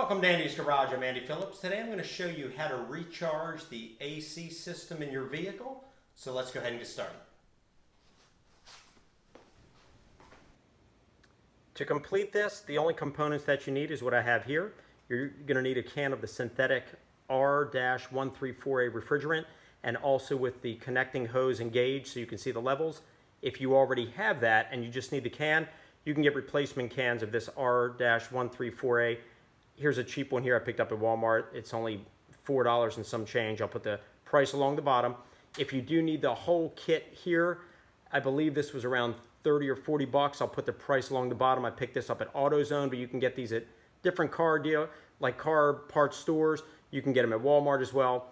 Welcome to Andy's Garage. I'm Andy Phillips. Today I'm going to show you how to recharge the AC system in your vehicle. So let's go ahead and get started. To complete this, the only components that you need is what I have here. You're going to need a can of the synthetic R-134A refrigerant and also with the connecting hose and gauge so you can see the levels. If you already have that and you just need the can, you can get replacement cans of this R-134A. Here's a cheap one here I picked up at Walmart. It's only $4 and some change. I'll put the price along the bottom. If you do need the whole kit here, I believe this was around 30 or 40 bucks. I'll put the price along the bottom. I picked this up at AutoZone, but you can get these at different car parts stores. You can get them at Walmart as well.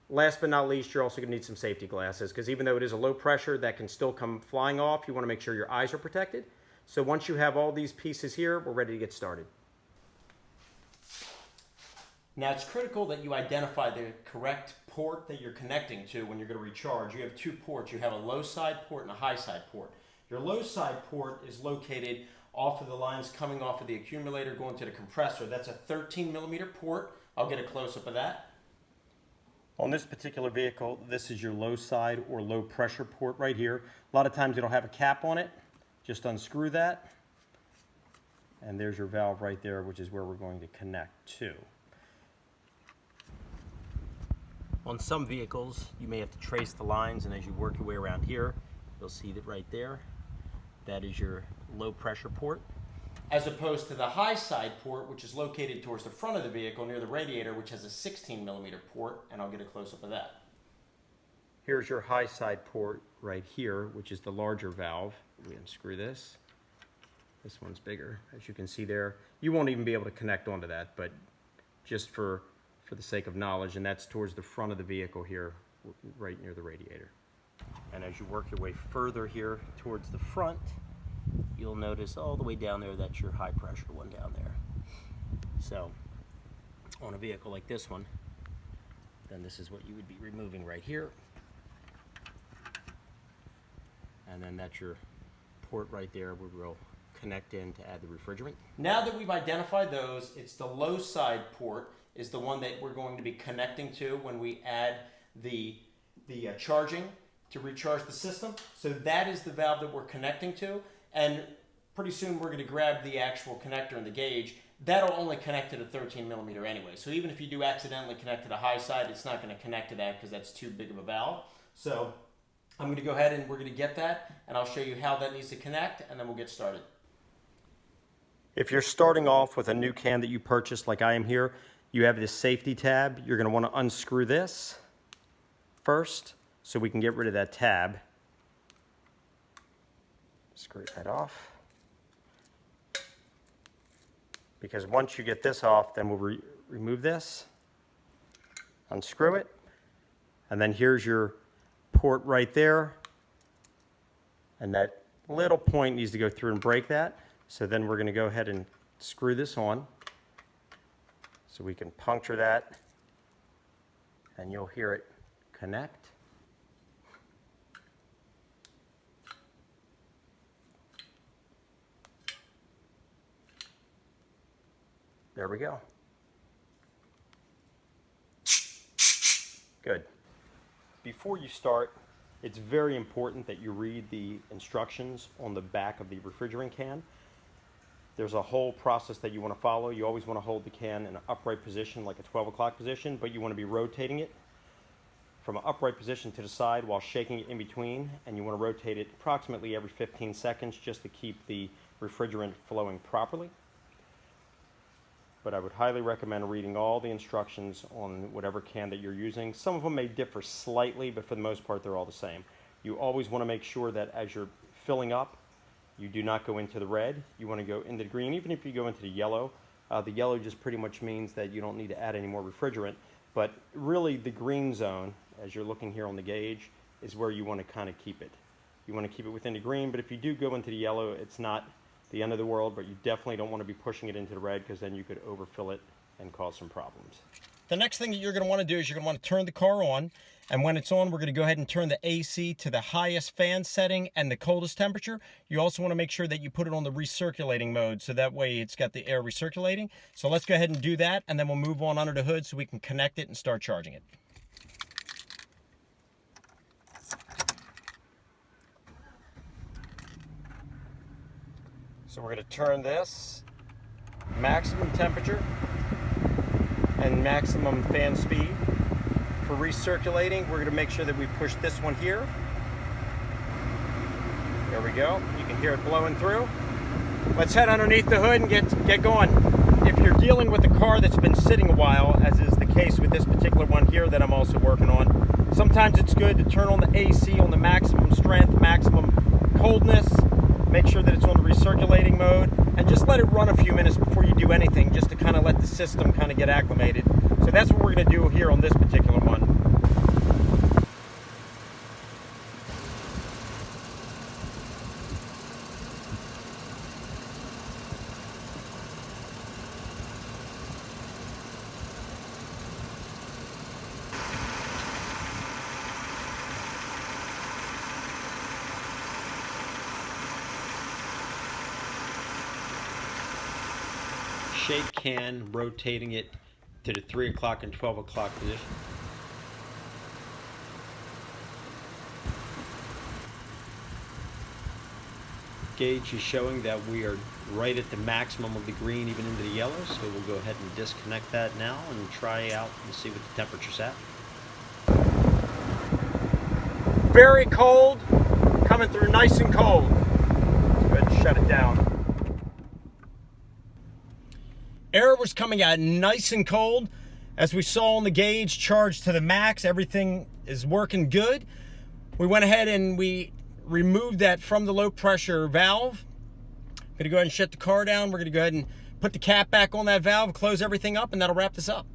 Last but not least, you're also going to need some safety glasses because even though it is a low pressure that can still come flying off, you want to make sure your eyes are protected. So once you have all these pieces here, we're ready to get started. Now it's critical that you identify the correct port that you're connecting to when you're going to recharge. You have two ports. You have a low side port and a high side port. Your low side port is located off of the lines coming off of the accumulator going to the compressor. That's a 13 millimeter port. I'll get a close-up of that. On this particular vehicle, this is your low side or low pressure port right here. A lot of times it'll have a cap on it. Just unscrew that. And there's your valve right there, which is where we're going to connect to. On some vehicles, you may have to trace the lines, and as you work your way around here, you'll see that right there. That is your low pressure port. As opposed to the high side port, which is located towards the front of the vehicle near the radiator, which has a 16 millimeter port, and I'll get a close-up of that. Here's your high side port right here, which is the larger valve. We unscrew this. This one's bigger, as you can see there. You won't even be able to connect onto that, but just for the sake of knowledge, and that's towards the front of the vehicle here, right near the radiator. And as you work your way further here towards the front, you'll notice all the way down there that's your high pressure one down there. So on a vehicle like this one, then this is what you would be removing right here. And then that's your port right there where we'll connect in to add the refrigerant. Now that we've identified those, it's the low side port is the one that we're going to be connecting to when we add the charging to recharge the system. So that is the valve that we're connecting to, and pretty soon we're going to grab the actual connector and the gauge. That'll only connect to the 13 millimeter anyway. So even if you do accidentally connect to the high side, it's not going to connect to that because that's too big of a valve. So I'm going to go ahead and we're going to get that, and I'll show you how that needs to connect, and then we'll get started. If you're starting off with a new can that you purchased like I am here, you have this safety tab. You're going to want to unscrew this first so we can get rid of that tab. Screw that off. Because once you get this off, then we'll remove this, unscrew it, and then here's your port right there. And that little point needs to go through and break that. So then we're going to go ahead and screw this on. So we can puncture that, and you'll hear it connect. There we go. Good. Before you start, it's very important that you read the instructions on the back of the refrigerant can. There's a whole process that you want to follow. You always want to hold the can in an upright position, like a 12 o'clock position, but you want to be rotating it from an upright position to the side while shaking it in between, and you want to rotate it approximately every 15 seconds just to keep the refrigerant flowing properly. But I would highly recommend reading all the instructions on whatever can that you're using. Some of them may differ slightly, but for the most part, they're all the same. You always want to make sure that as you're filling up, you do not go into the red. You want to go into the green. Even if you go into the yellow just pretty much means that you don't need to add any more refrigerant. But really the green zone, as you're looking here on the gauge, is where you want to kind of keep it. You want to keep it within the green, but if you do go into the yellow, it's not the end of the world, but you definitely don't want to be pushing it into the red because then you could overfill it and cause some problems. The next thing that you're going to want to do is you're going to want to turn the car on. And when it's on, we're going to go ahead and turn the AC to the highest fan setting and the coldest temperature. You also want to make sure that you put it on the recirculating mode, so that way it's got the air recirculating. So let's go ahead and do that, and then we'll move on under the hood so we can connect it and start charging it. So we're going to turn this maximum temperature and maximum fan speed. For recirculating, we're going to make sure that we push this one here. There we go. You can hear it blowing through. Let's head underneath the hood and get going. If you're dealing with a car that's been sitting a while, as is the case with this particular one here that I'm also working on, sometimes it's good to turn on the AC on the maximum strength, maximum coldness, make sure that it's on the recirculating mode, and just let it run a few minutes before you do anything, just to kind of let the system kind of get acclimated. So that's what we're going to do here on this particular one. Shake can, rotating it to the 3 o'clock and 12 o'clock position. Gauge is showing that we are right at the maximum of the green, even into the yellow, so we'll go ahead and disconnect that now and try out and see what the temperature's at. Very cold, coming through nice and cold. Let's go ahead and shut it down. Air was coming out nice and cold. As we saw on the gauge, charged to the max, everything is working good. We went ahead and we removed that from the low pressure valve. I'm gonna go ahead and shut the car down. We're gonna go ahead and put the cap back on that valve, close everything up, and that'll wrap this up.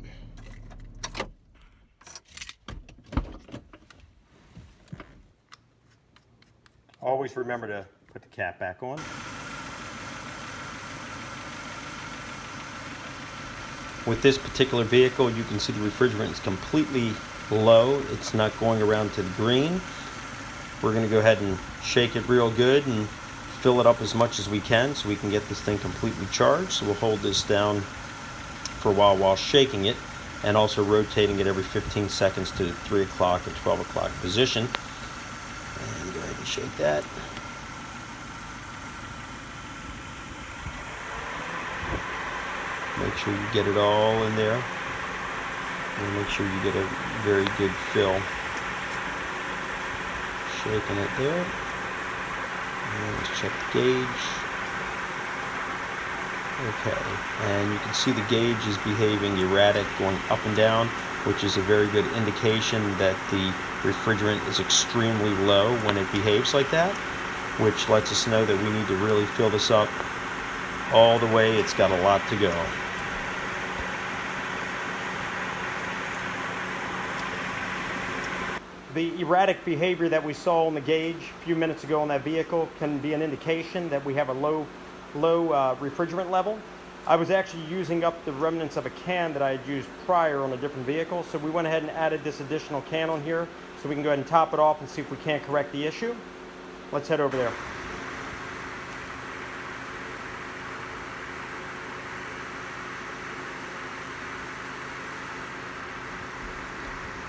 Always remember to put the cap back on. With this particular vehicle, you can see the refrigerant is completely low. It's not going around to the green. We're going to go ahead and shake it real good and fill it up as much as we can so we can get this thing completely charged. So we'll hold this down for a while shaking it and also rotating it every 15 seconds to the 3 o'clock and 12 o'clock position. And go ahead and shake that. Make sure you get it all in there, and make sure you get a very good fill. Shaking it there, and let's check the gauge. Okay, and you can see the gauge is behaving erratic, going up and down, which is a very good indication that the refrigerant is extremely low when it behaves like that, which lets us know that we need to really fill this up all the way. It's got a lot to go. The erratic behavior that we saw on the gauge a few minutes ago on that vehicle can be an indication that we have a low refrigerant level. I was actually using up the remnants of a can that I had used prior on a different vehicle, so we went ahead and added this additional can on here so we can go ahead and top it off and see if we can't correct the issue. Let's head over there.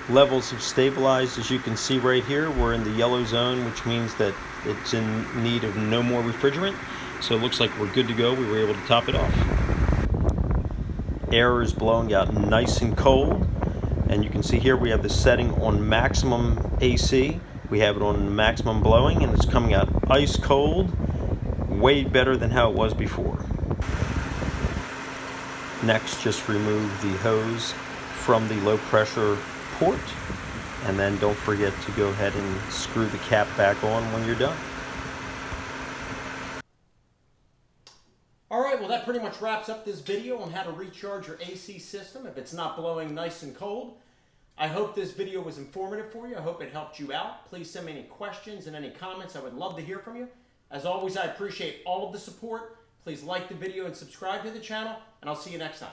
Levels have stabilized, as you can see right here. We're in the yellow zone, which means that it's in need of no more refrigerant. So it looks like we're good to go. We were able to top it off. Air is blowing out nice and cold. And you can see here we have the setting on maximum AC. We have it on maximum blowing, and it's coming out ice cold. Way better than how it was before. Next, just remove the hose from the low pressure port, and then don't forget to go ahead and screw the cap back on when you're done. Alright, well that pretty much wraps up this video on how to recharge your AC system if it's not blowing nice and cold. I hope this video was informative for you. I hope it helped you out. Please send me any questions and any comments. I would love to hear from you. As always, I appreciate all of the support. Please like the video and subscribe to the channel, and I'll see you next time.